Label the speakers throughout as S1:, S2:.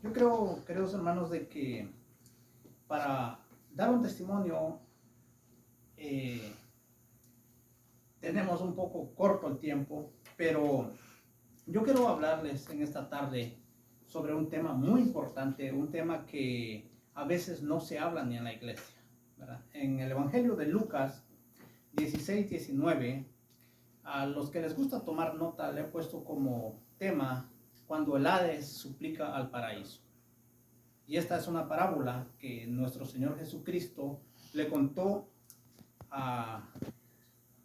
S1: Yo creo, queridos hermanos, de que para dar un testimonio eh, tenemos un poco corto el tiempo, pero yo quiero hablarles en esta tarde sobre un tema muy importante, un tema que a veces no se habla ni en la iglesia, ¿verdad? En el Evangelio de Lucas 16-19, a los que les gusta tomar nota, le he puesto como tema cuando el Hades suplica al paraíso. Y esta es una parábola que nuestro Señor Jesucristo le contó a,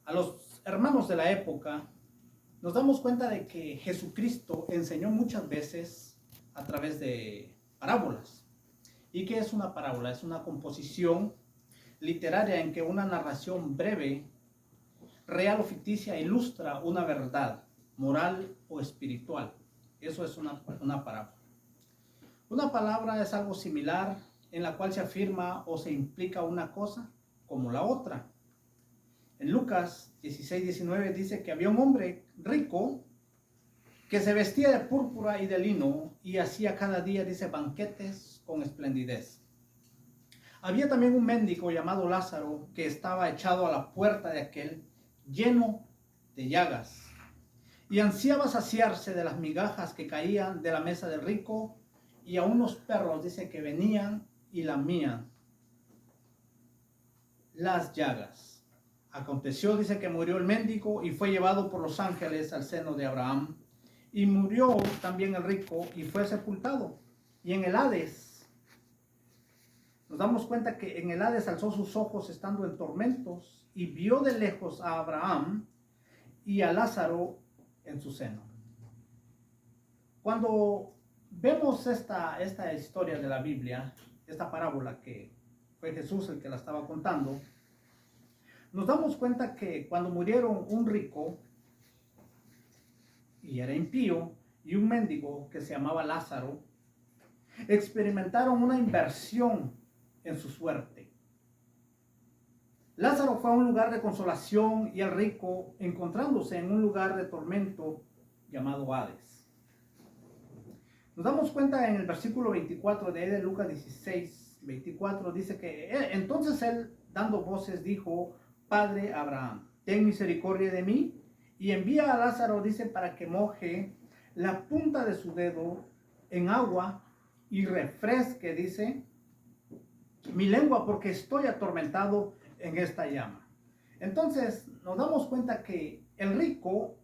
S1: a los hermanos de la época. Nos damos cuenta de que Jesucristo enseñó muchas veces a través de parábolas. ¿Y qué es una parábola? Es una composición literaria en que una narración breve, real o ficticia, ilustra una verdad moral o espiritual. Eso es una parábola. Una palabra es algo similar en la cual se afirma o se implica una cosa como la otra. En Lucas 16-19 dice que había un hombre rico que se vestía de púrpura y de lino y hacía cada día, dice, banquetes con esplendidez. Había también un mendigo llamado Lázaro que estaba echado a la puerta de aquel, lleno de llagas, y ansiaba saciarse de las migajas que caían de la mesa del rico, y a unos perros, dice, que venían y lamían las llagas. Aconteció, dice, que murió el mendigo y fue llevado por los ángeles al seno de Abraham. Y murió también el rico y fue sepultado. Y en el Hades, nos damos cuenta que en el Hades alzó sus ojos estando en tormentos y vio de lejos a Abraham y a Lázaro en su seno. Cuando vemos esta historia de la Biblia, esta parábola que fue Jesús el que la estaba contando, nos damos cuenta que cuando murieron un rico, y era impío, y un mendigo que se llamaba Lázaro, experimentaron una inversión en su suerte. Lázaro fue a un lugar de consolación y el rico encontrándose en un lugar de tormento llamado Hades. Nos damos cuenta en el versículo 24 de Lucas 16-24, dice que entonces él, dando voces, dijo: Padre Abraham, ten misericordia de mí y envía a Lázaro, dice, para que moje la punta de su dedo en agua y refresque, dice, mi lengua, porque estoy atormentado en esta llama. Entonces nos damos cuenta que el rico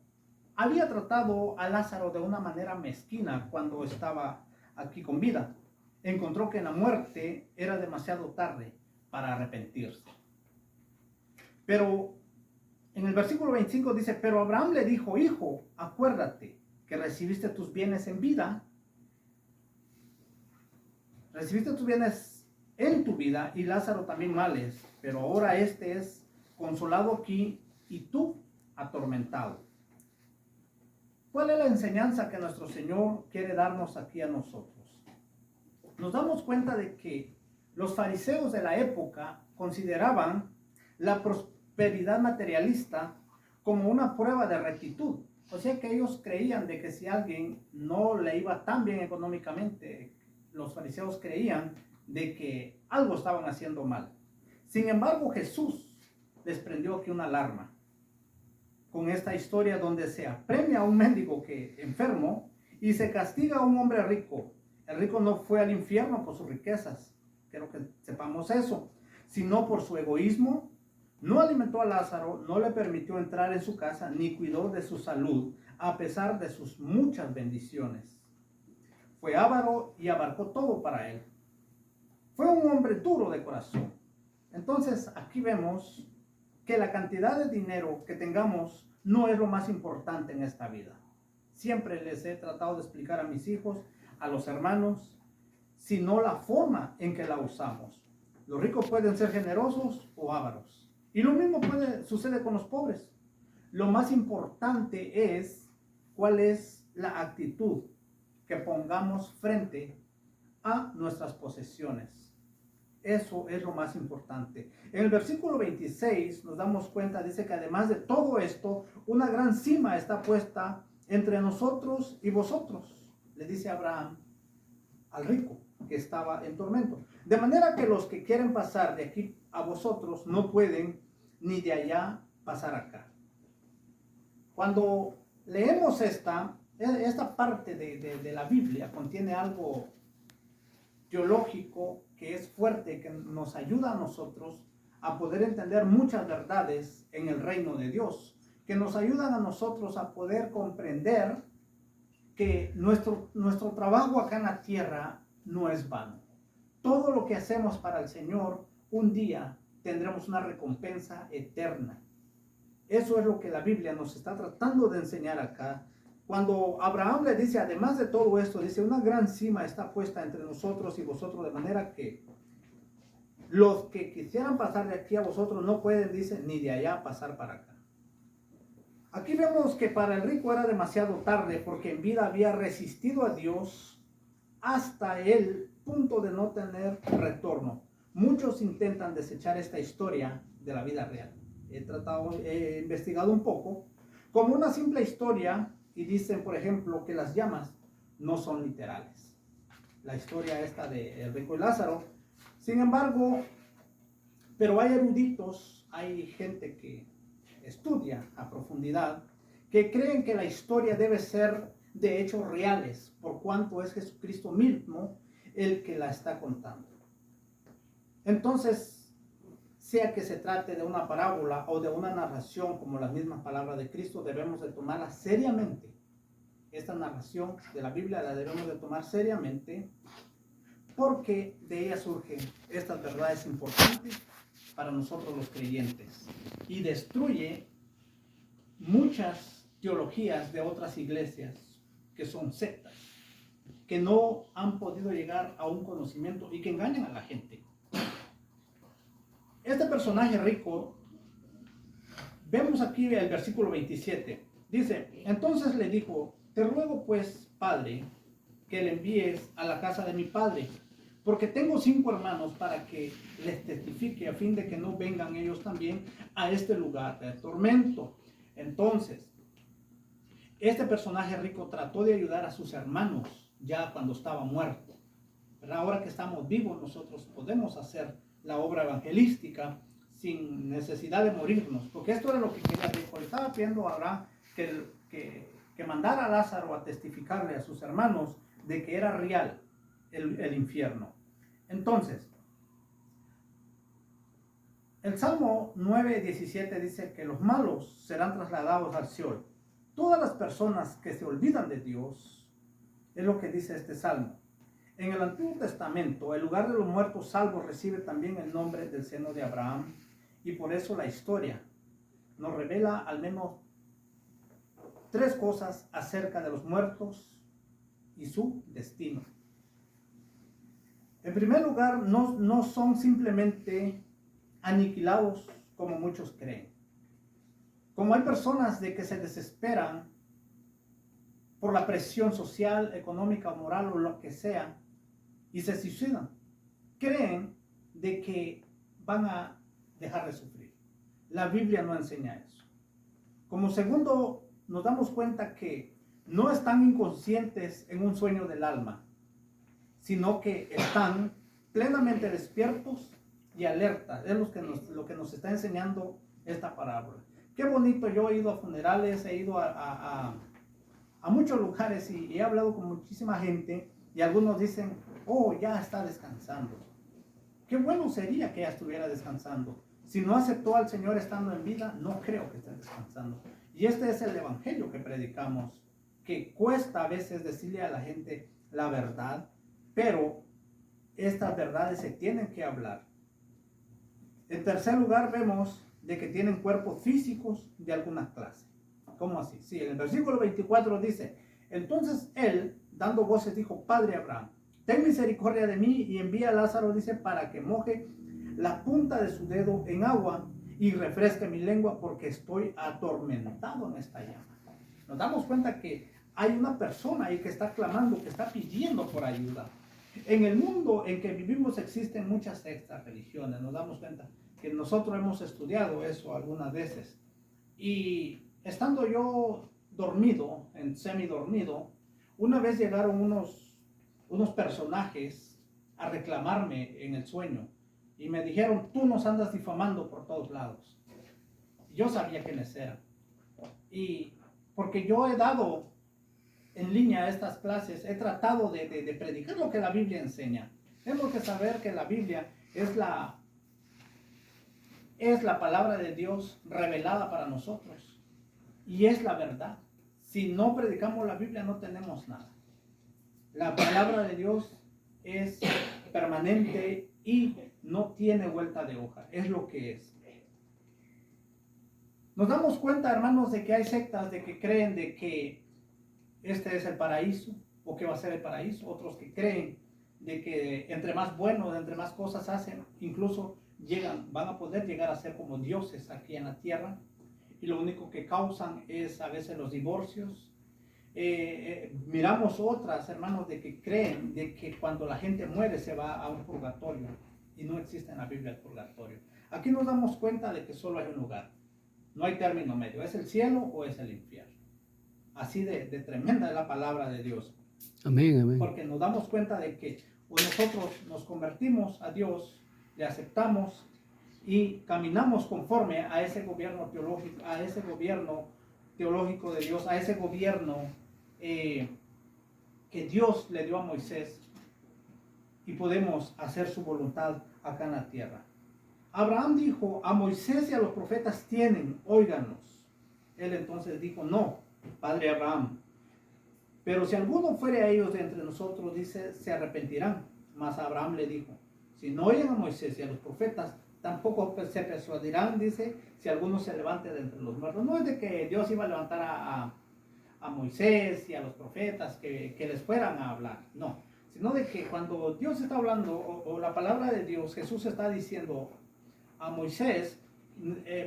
S1: había tratado a Lázaro de una manera mezquina cuando estaba aquí con vida. Encontró que en la muerte era demasiado tarde para arrepentirse. Pero en el versículo 25 dice: pero Abraham le dijo: hijo, acuérdate que recibiste tus bienes en vida, recibiste tus bienes en tu vida, y Lázaro también males, pero ahora este es consolado aquí y tú atormentado. ¿Cuál es la enseñanza que nuestro Señor quiere darnos aquí a nosotros? Nos damos cuenta de que los fariseos de la época consideraban la prosperidad materialista como una prueba de rectitud. O sea que ellos creían de que si a alguien no le iba tan bien económicamente, los fariseos creían de que algo estaban haciendo mal. Sin embargo, Jesús les prendió aquí una alarma con esta historia donde se apremia a un mendigo que enfermo y se castiga a un hombre rico. El rico no fue al infierno por sus riquezas, quiero que sepamos eso, sino por su egoísmo. No alimentó a Lázaro, no le permitió entrar en su casa, ni cuidó de su salud, a pesar de sus muchas bendiciones. Fue avaro y abarcó todo para él. Fue un hombre duro de corazón. Entonces aquí vemos que la cantidad de dinero que tengamos no es lo más importante en esta vida. Siempre les he tratado de explicar a mis hijos, a los hermanos, sino la forma en que la usamos. Los ricos pueden ser generosos o ávaros. Y lo mismo sucede con los pobres. Lo más importante es cuál es la actitud que pongamos frente a nuestras posesiones. Eso es lo más importante. En el versículo 26 nos damos cuenta, dice que además de todo esto, una gran cima está puesta entre nosotros y vosotros. Le dice Abraham al rico que estaba en tormento. De manera que los que quieren pasar de aquí a vosotros no pueden ni de allá pasar acá. Cuando leemos esta parte de la Biblia, contiene algo teológico que es fuerte, que nos ayuda a nosotros a poder entender muchas verdades en el reino de Dios, que nos ayudan a nosotros a poder comprender que nuestro trabajo acá en la tierra no es vano. Todo lo que hacemos para el Señor, un día tendremos una recompensa eterna. Eso es lo que la Biblia nos está tratando de enseñar acá. Cuando Abraham le dice, además de todo esto, dice, una gran cima está puesta entre nosotros y vosotros, de manera que los que quisieran pasar de aquí a vosotros no pueden, dice, ni de allá pasar para acá. Aquí vemos que para el rico era demasiado tarde, porque en vida había resistido a Dios hasta el punto de no tener retorno. Muchos intentan desechar esta historia de la vida real. He investigado un poco como una simple historia y dicen, por ejemplo, que las llamas no son literales. La historia esta de el rico y Lázaro. Sin embargo, pero hay eruditos, hay gente que estudia a profundidad, que creen que la historia debe ser de hechos reales, por cuanto es Jesucristo mismo el que la está contando. Entonces, sea que se trate de una parábola o de una narración como las mismas palabras de Cristo, debemos de tomarla seriamente. Esta narración de la Biblia la debemos de tomar seriamente, porque de ella surgen estas verdades importantes para nosotros los creyentes y destruye muchas teologías de otras iglesias que son sectas, que no han podido llegar a un conocimiento y que engañan a la gente. Este personaje rico, vemos aquí el versículo 27, dice, entonces le dijo, te ruego pues, padre, que le envíes a la casa de mi padre, porque tengo 5 hermanos para que les testifique a fin de que no vengan ellos también a este lugar de tormento. Entonces, este personaje rico trató de ayudar a sus hermanos ya cuando estaba muerto. Pero ahora que estamos vivos, nosotros podemos hacer la obra evangelística sin necesidad de morirnos, porque esto era lo que quería rico. Le estaba pidiendo a Abraham que mandara a Lázaro a testificarle a sus hermanos de que era real el infierno. Entonces, el Salmo 9:17 dice que los malos serán trasladados al Seol. Todas las personas que se olvidan de Dios, es lo que dice este Salmo. En el Antiguo Testamento, el lugar de los muertos salvos recibe también el nombre del seno de Abraham, y por eso la historia nos revela al menos 3 cosas acerca de los muertos y su destino. En primer lugar, no son simplemente aniquilados como muchos creen. Como hay personas de que se desesperan por la presión social, económica o moral o lo que sea y se suicidan, creen de que van a dejar de sufrir. La Biblia no enseña eso. Como segundo, nos damos cuenta que no están inconscientes en un sueño del alma, sino que están plenamente despiertos y alerta. Es lo que nos está enseñando esta parábola. Qué bonito, yo he ido a funerales, he ido a muchos lugares y he hablado con muchísima gente y algunos dicen, oh, ya está descansando. Qué bueno sería que ya estuviera descansando. Si no aceptó al Señor estando en vida, no creo que esté descansando. Y este es el evangelio que predicamos, que cuesta a veces decirle a la gente la verdad, pero estas verdades se tienen que hablar. En tercer lugar, vemos de que tienen cuerpos físicos de alguna clase. ¿Cómo así? Sí, en el versículo 24 dice, entonces él, dando voces, dijo, Padre Abraham, ten misericordia de mí y envía a Lázaro, dice, para que moje la punta de su dedo en agua y refresque mi lengua porque estoy atormentado en esta llama. Nos damos cuenta que hay una persona ahí que está clamando, que está pidiendo por ayuda. En el mundo en que vivimos existen muchas sectas, religiones. Nos damos cuenta que nosotros hemos estudiado eso algunas veces. Y estando yo dormido, en semidormido, una vez llegaron unos unos personajes a reclamarme en el sueño y me dijeron, tú nos andas difamando por todos lados. Yo sabía quiénes eran. Y porque yo he dado en línea estas clases, he tratado de predicar lo que la Biblia enseña. Tenemos que saber que la Biblia es la palabra de Dios revelada para nosotros. Y es la verdad. Si no predicamos la Biblia no tenemos nada. La palabra de Dios es permanente y no tiene vuelta de hoja. Es lo que es. Nos damos cuenta, hermanos, de que hay sectas de que creen de que este es el paraíso o que va a ser el paraíso. Otros que creen de que entre más buenos, entre más cosas hacen, incluso van a poder llegar a ser como dioses aquí en la tierra. Y lo único que causan es a veces los divorcios. Miramos otras, hermanos, de que creen de que cuando la gente muere se va a un purgatorio. Y no existe en la Biblia el purgatorio. Aquí nos damos cuenta de que solo hay un lugar. No hay término medio. ¿Es el cielo o es el infierno? Así de tremenda es la palabra de Dios.
S2: Amén, amén.
S1: Porque nos damos cuenta de que nosotros nos convertimos a Dios, le aceptamos y caminamos conforme a ese gobierno teológico, de Dios, a ese gobierno que Dios le dio a Moisés, y podemos hacer su voluntad acá en la tierra. Abraham dijo, a Moisés y a los profetas tienen, óiganos. Él entonces dijo, no, padre Abraham. Pero si alguno fuere a ellos de entre nosotros, dice, se arrepentirán. Mas Abraham le dijo, si no oyen a Moisés y a los profetas, tampoco se persuadirán, dice, si alguno se levante de entre los muertos. No es de que Dios iba a levantar a Moisés y a los profetas que les fueran a hablar, no. Sino de que cuando Dios está hablando, o la palabra de Dios, Jesús está diciendo a Moisés,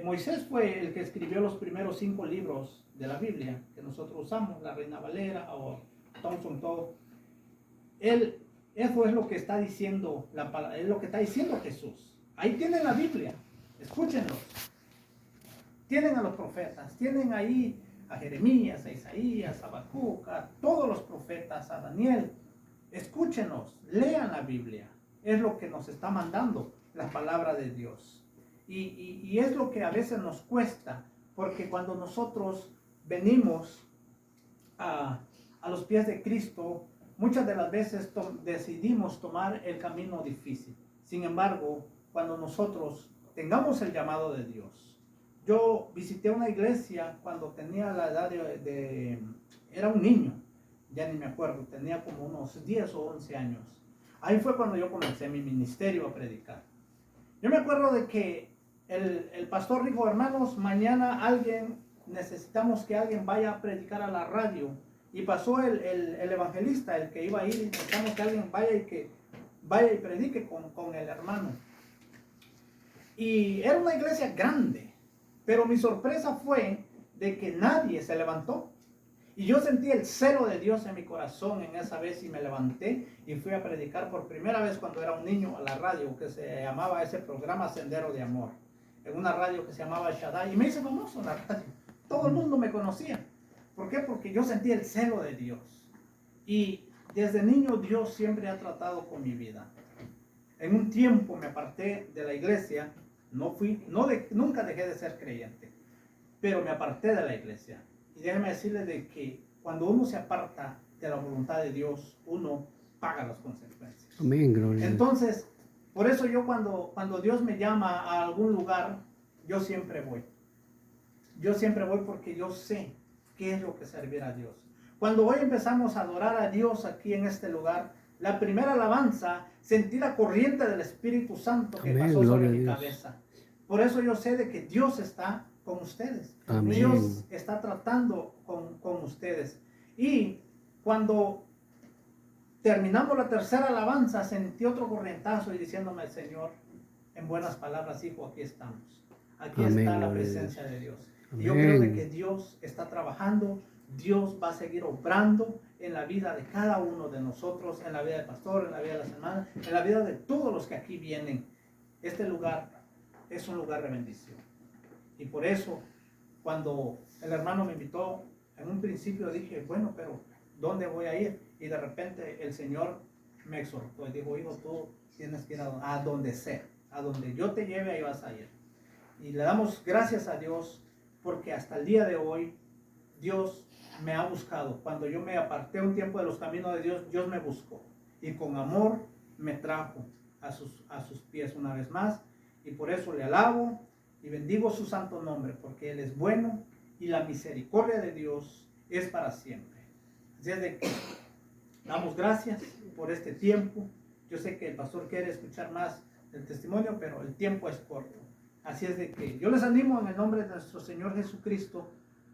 S1: Moisés fue el que escribió los primeros 5 libros de la Biblia que nosotros usamos, la Reina Valera o Thompson, todo. Eso es lo que está diciendo es lo que está diciendo Jesús. Ahí tienen la Biblia, escúchenlos. Tienen a los profetas, tienen ahí a Jeremías, a Isaías, a Habacuc, a todos los profetas, a Daniel. Escúchenos, lean la Biblia. Es lo que nos está mandando la palabra de Dios. Y es lo que a veces nos cuesta, porque cuando nosotros venimos a los pies de Cristo, muchas de las veces decidimos tomar el camino difícil. Sin embargo, cuando nosotros tengamos el llamado de Dios. Yo visité una iglesia cuando tenía la edad era un niño, ya ni me acuerdo, tenía como unos 10 o 11 años. Ahí fue cuando yo comencé mi ministerio a predicar. Yo me acuerdo de que el pastor dijo, hermanos, mañana necesitamos que alguien vaya a predicar a la radio. Y pasó el evangelista, el que iba a ir, y necesitamos que alguien vaya y predique con el hermano. Y era una iglesia grande, pero mi sorpresa fue de que nadie se levantó. Y yo sentí el celo de Dios en mi corazón en esa vez y me levanté y fui a predicar por primera vez cuando era un niño a la radio, que se llamaba ese programa Sendero de Amor, en una radio que se llamaba Shaddai, y me hice famoso en la radio. Todo el mundo me conocía. ¿Por qué? Porque yo sentí el celo de Dios. Y desde niño Dios siempre ha tratado con mi vida. En un tiempo me aparté de la iglesia, nunca dejé de ser creyente, pero me aparté de la iglesia. Y déjeme decirle de que cuando uno se aparta de la voluntad de Dios, uno paga las consecuencias.
S2: Amén, gloria.
S1: Entonces, por eso yo cuando Dios me llama a algún lugar, yo siempre voy. Yo siempre voy porque yo sé qué es lo que servir a Dios. Cuando hoy empezamos a adorar a Dios aquí en este lugar, la primera alabanza, sentí la corriente del Espíritu Santo que pasó sobre mi cabeza. Por eso yo sé de que Dios está con ustedes.
S2: Amén.
S1: Dios está tratando con ustedes. Y cuando terminamos la tercera alabanza, sentí otro corrientazo y diciéndome el Señor, en buenas palabras, hijo, aquí estamos. Aquí
S2: Amén,
S1: está la presencia de Dios.
S2: Amén.
S1: Y yo creo de que Dios está trabajando, Dios va a seguir obrando en la vida de cada uno de nosotros, en la vida del pastor, en la vida de las hermanas, en la vida de todos los que aquí vienen. Este lugar es un lugar de bendición. Y por eso, cuando el hermano me invitó, en un principio dije, bueno, pero ¿dónde voy a ir? Y de repente el Señor me exhortó y dijo, hijo, tú tienes que ir a donde sea, a donde yo te lleve, ahí vas a ir. Y le damos gracias a Dios porque hasta el día de hoy Dios me ha buscado. Cuando yo me aparté un tiempo de los caminos de Dios, Dios me buscó y con amor me trajo a sus pies una vez más, y por eso le alabo y bendigo su santo nombre, porque Él es bueno y la misericordia de Dios es para siempre. Así es de que damos gracias por este tiempo. Yo sé que el pastor quiere escuchar más del testimonio, pero el tiempo es corto. Así es de que yo les animo en el nombre de nuestro Señor Jesucristo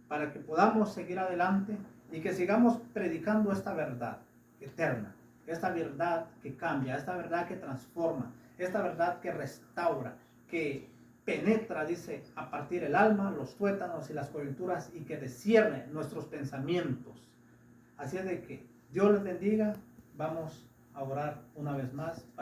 S1: para que podamos seguir adelante y que sigamos predicando esta verdad eterna, esta verdad que cambia, esta verdad que transforma, esta verdad que restaura, que penetra, dice, a partir el alma, los tuétanos y las coyunturas, y que descierne nuestros pensamientos. Así es de que Dios les bendiga. Vamos a orar una vez más para